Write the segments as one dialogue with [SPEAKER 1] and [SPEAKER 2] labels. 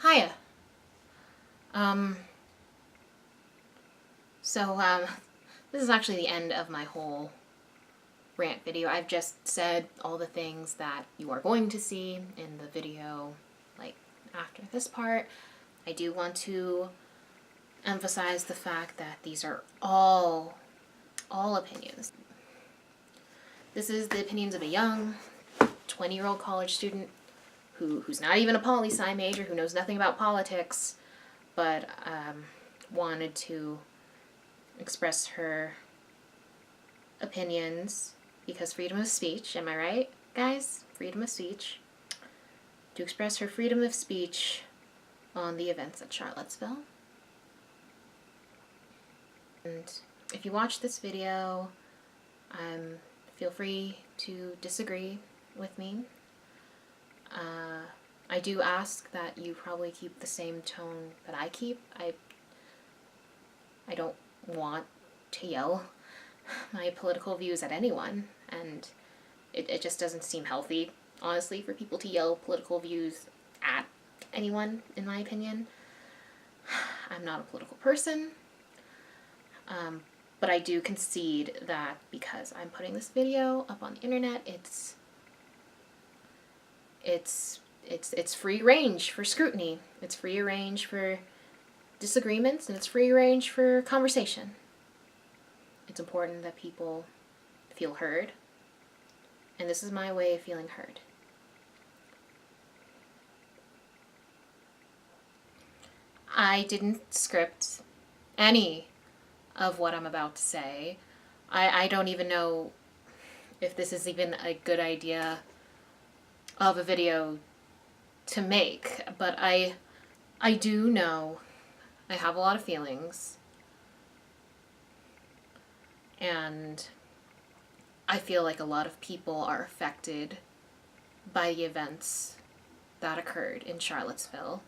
[SPEAKER 1] Hiya. Um, so, this is actually the end of my whole rant video. I've just said all the things that you are going to see in the video, like, after this part. I do want to emphasize the fact that these are all opinions. This is the opinions of a young 20-year-old college student who's not even a poli-sci major, who knows nothing about politics, but wanted to express her opinions because freedom of speech, am I right, guys? Freedom of speech. To express her freedom of speech on the events at Charlottesville. And if you watch this video, feel free to disagree with me. I do ask that you probably keep the same tone that I keep. I don't want to yell my political views at anyone, and it just doesn't seem healthy, honestly, for people to yell political views at anyone, in my opinion. I'm not a political person, but I do concede that because I'm putting this video up on the internet, it's free range for scrutiny. It's free range for disagreements, and it's free range for conversation. It's important that people feel heard, and this is my way of feeling heard. I didn't script any of what I'm about to say. I don't even know if this is even a good idea of a video to make, but I do know I have a lot of feelings, and I feel like a lot of people are affected by the events that occurred in Charlottesville,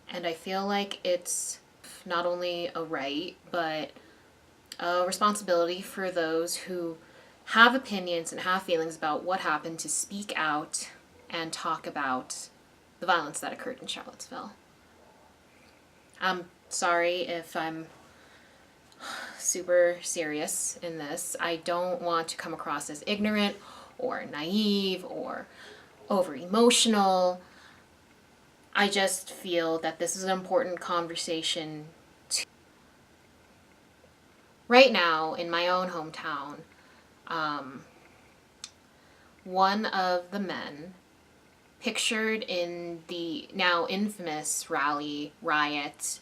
[SPEAKER 1] and I feel like it's not only a right, but a responsibility for those who have opinions and have feelings about what happened to speak out and talk about the violence that occurred in Charlottesville. I'm sorry if I'm super serious in this. I don't want to come across as ignorant or naive or over-emotional. I just feel that this is an important conversation right now in my own hometown. One of the men pictured in the now infamous riot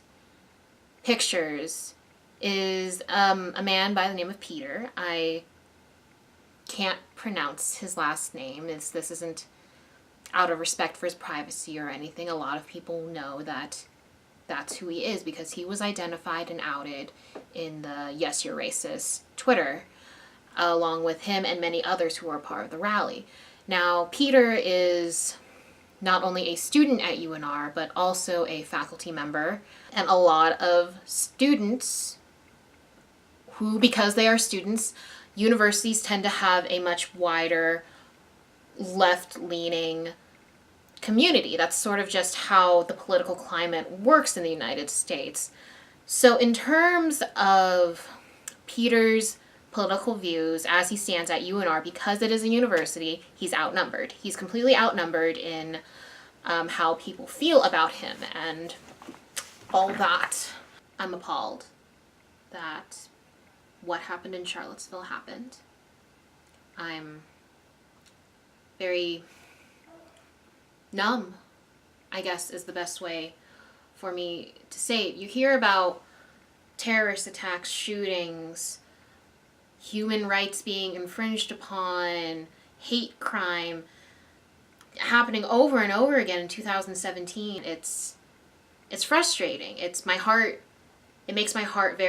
[SPEAKER 1] pictures is a man by the name of Peter. I can't pronounce his last name. This isn't out of respect for his privacy or anything. A lot of people know that that's who he is because he was identified and outed in the Yes You're Racist Twitter, along with him and many others who were part of the rally. Now, Peter is not only a student at UNR, but also a faculty member, and a lot of students who, because they are students, universities tend to have a much wider left-leaning community. That's sort of just how the political climate works in the United States. So in terms of Peter's political views as he stands at UNR, because it is a university, he's outnumbered. He's completely outnumbered in how people feel about him and all that. I'm appalled that what happened in Charlottesville happened. I'm very numb, I guess is the best way for me to say it. You hear about terrorist attacks, shootings, human rights being infringed upon, hate crime happening over and over again in 2017. It's frustrating. It makes my heart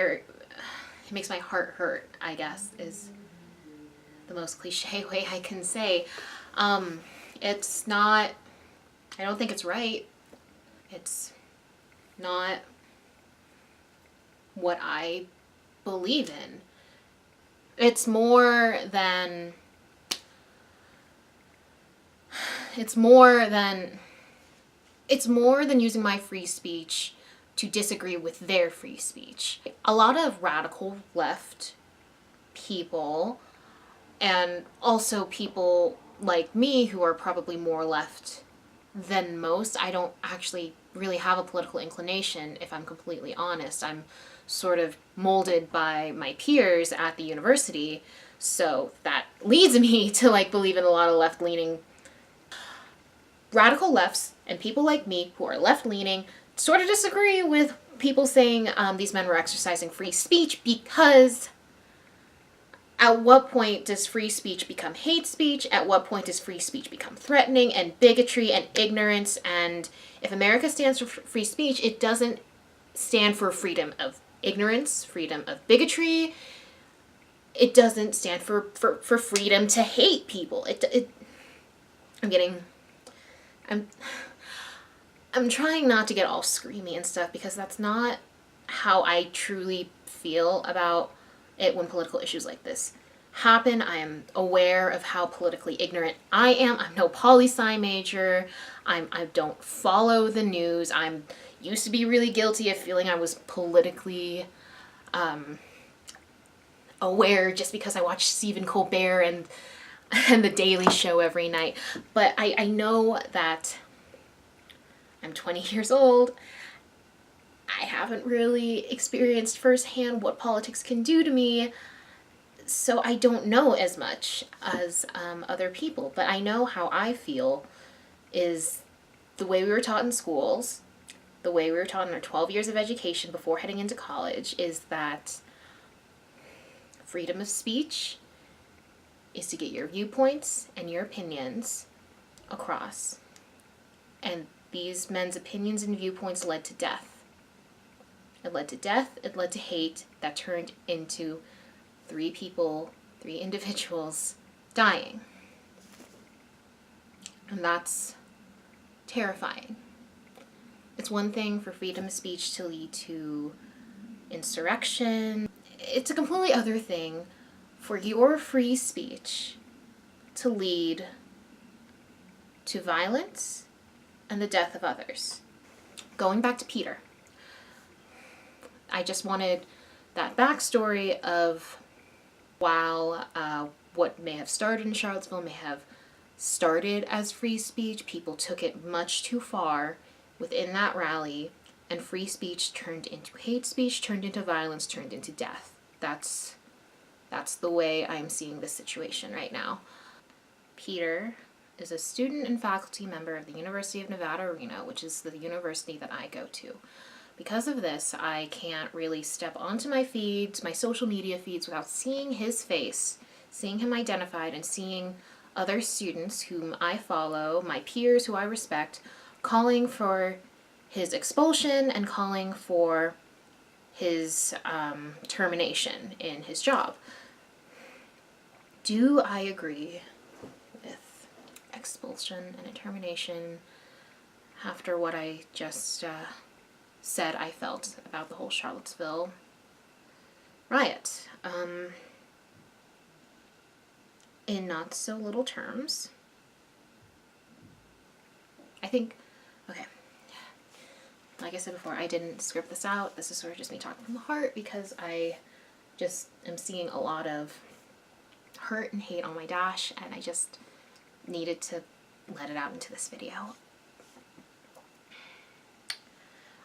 [SPEAKER 1] hurt, I guess, is the most cliche way I can say. It's not, I don't think it's right. It's not what I believe in. It's more than it's more than using my free speech to disagree with their free speech. A lot of radical left people, and also people like me who are probably more left than most, I don't actually really have a political inclination, if I'm completely honest. I'm sort of molded by my peers at the university, so that leads me to like believe in a lot of left-leaning radical lefts, and people like me who are left-leaning sort of disagree with people saying these men were exercising free speech, because at what point does free speech become hate speech? At what point does free speech become threatening and bigotry and ignorance? And if America stands for free speech, it doesn't stand for freedom of ignorance, freedom of bigotry. It doesn't stand for freedom to hate people. I'm trying not to get all screamy and stuff, because that's not how I truly feel about it when political issues like this happen. I am aware of how politically ignorant I am. I'm no poli-sci major. I don't follow the news. I'm used to be really guilty of feeling I was politically aware just because I watch Stephen Colbert and The Daily Show every night. But I know that I'm 20 years old. I haven't really experienced firsthand what politics can do to me, so I don't know as much as other people. But I know how I feel is the way we were taught in schools, the way we were taught in our 12 years of education before heading into college, is that freedom of speech is to get your viewpoints and your opinions across. And these men's opinions and viewpoints led to death. It led to death, it led to hate that turned into 3 individuals dying. And that's terrifying. It's one thing for freedom of speech to lead to insurrection. It's a completely other thing for your free speech to lead to violence and the death of others. Going back to Peter, I just wanted that backstory of while what may have started in Charlottesville may have started as free speech, people took it much too far within that rally, and free speech turned into hate speech, turned into violence, turned into death. That's the way I'm seeing this situation right now. Peter is a student and faculty member of the University of Nevada, Reno, which is the university that I go to. Because of this, I can't really step onto my feeds, my social media feeds, without seeing his face, seeing him identified, and seeing other students whom I follow, my peers who I respect, calling for his expulsion and calling for his termination in his job. Do I agree with expulsion and a termination after what I just said I felt about the whole Charlottesville riot? In not so little terms, I think, okay, like I said before, I didn't script this out. This is sort of just me talking from the heart, because I just am seeing a lot of hurt and hate on my dash, and I just needed to let it out into this video.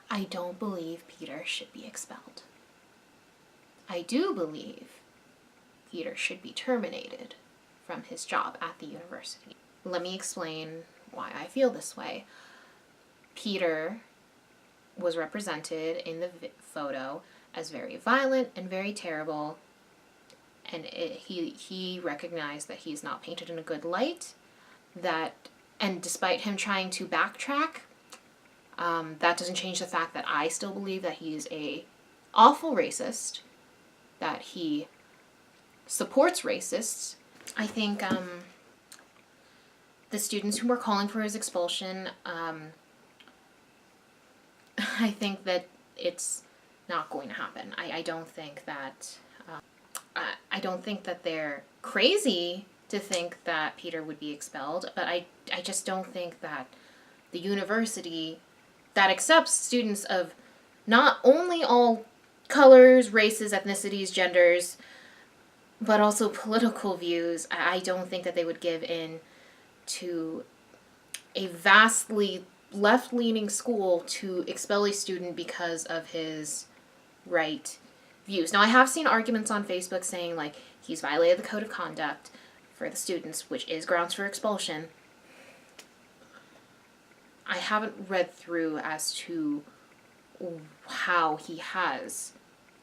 [SPEAKER 1] I don't believe Peter should be expelled. I do believe Peter should be terminated from his job at the university. Let me explain why I feel this way. Peter was represented in the photo as very violent and very terrible, and he recognized that he's not painted in a good light, and despite him trying to backtrack, that doesn't change the fact that I still believe that he is a awful racist, that he supports racists. I think the students who were calling for his expulsion, I think that it's not going to happen. I don't think that I don't think that they're crazy to think that Peter would be expelled, but I just don't think that the university that accepts students of not only all colors, races, ethnicities, genders, but also political views, I don't think that they would give in to a vastly left-leaning school to expel a student because of his right views. Now, I have seen arguments on Facebook saying, like, he's violated the code of conduct for the students, which is grounds for expulsion. I haven't read through as to how he has.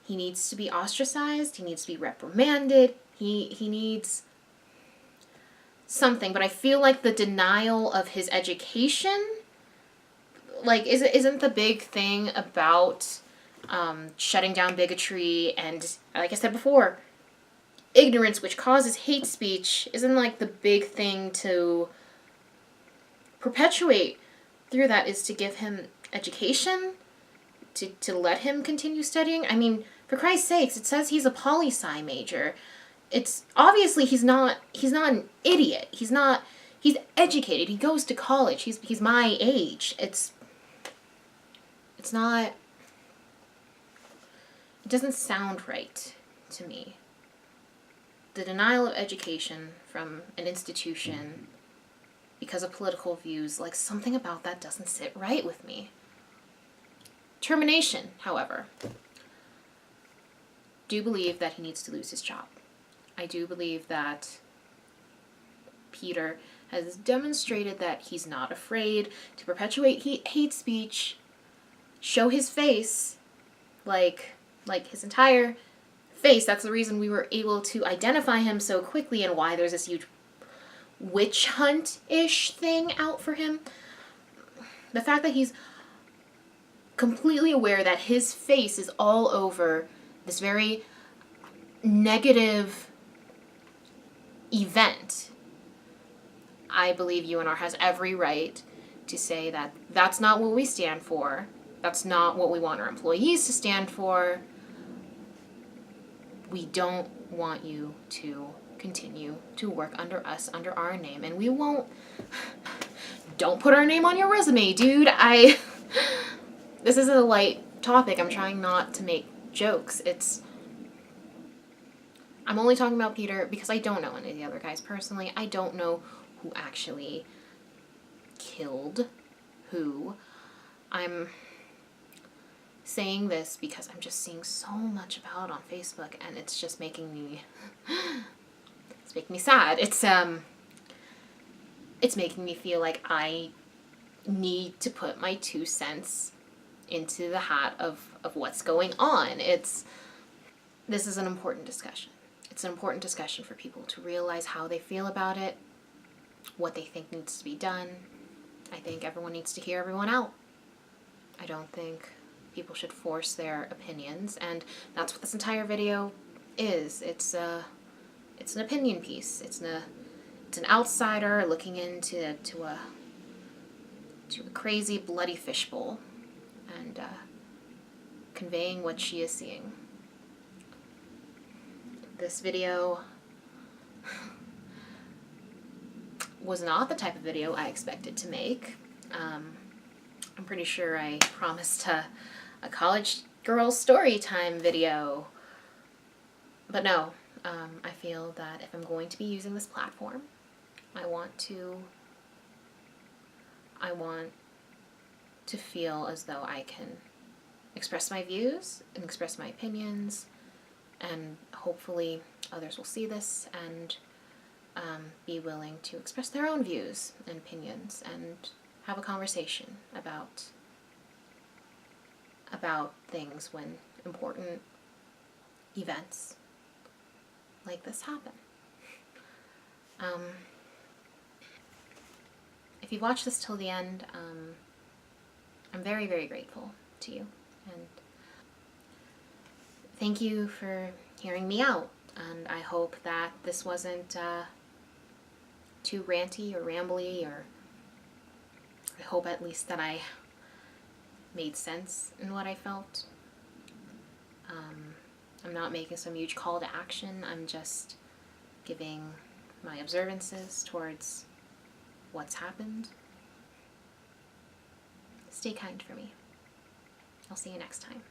[SPEAKER 1] He needs to be ostracized. He needs to be reprimanded. He needs something. But I feel like the denial of his education, like, isn't the big thing about shutting down bigotry and, like I said before, ignorance, which causes hate speech, isn't like the big thing to perpetuate through that is to give him education, to let him continue studying. I mean, for Christ's sakes, it says he's a poli-sci major. It's obviously he's not an idiot. He's educated. He goes to college. He's my age. It's not, it doesn't sound right to me. The denial of education from an institution because of political views, like, something about that doesn't sit right with me. Termination, however. Do believe that he needs to lose his job. I do believe that Peter has demonstrated that he's not afraid to perpetuate hate speech, show his face, like his entire face. That's the reason we were able to identify him so quickly and why there's this huge witch hunt-ish thing out for him. The fact that he's completely aware that his face is all over this very negative event. I believe UNR has every right to say that that's not what we stand for. That's not what we want our employees to stand for. We don't want you to continue to work under us, under our name, and we won't. Don't put our name on your resume, dude. This is a light topic. I'm trying not to make jokes. I'm only talking about Peter because I don't know any of the other guys personally. I don't know who actually killed who. I'm saying this because I'm just seeing so much about it on Facebook, and it's just making me sad. It's making me feel like I need to put my 2 cents into the hat of what's going on. This is an important discussion. It's an important discussion for people to realize how they feel about it, what they think needs to be done. I think everyone needs to hear everyone out. I don't think people should force their opinions, and that's what this entire video is. It's an opinion piece. It's an outsider looking into a crazy bloody fishbowl and conveying what she is seeing. This video was not the type of video I expected to make. I'm pretty sure I promised a college girl story time video. But no, I feel that if I'm going to be using this platform, I want to feel as though I can express my views and express my opinions, and hopefully others will see this and be willing to express their own views and opinions and have a conversation about things when important events like this happen. If you've watched this till the end, I'm very, very grateful to you, and thank you for hearing me out, and I hope that this wasn't too ranty or rambly, or I hope at least that I made sense in what I felt. I'm not making some huge call to action. I'm just giving my observances towards what's happened. Stay kind for me. I'll see you next time.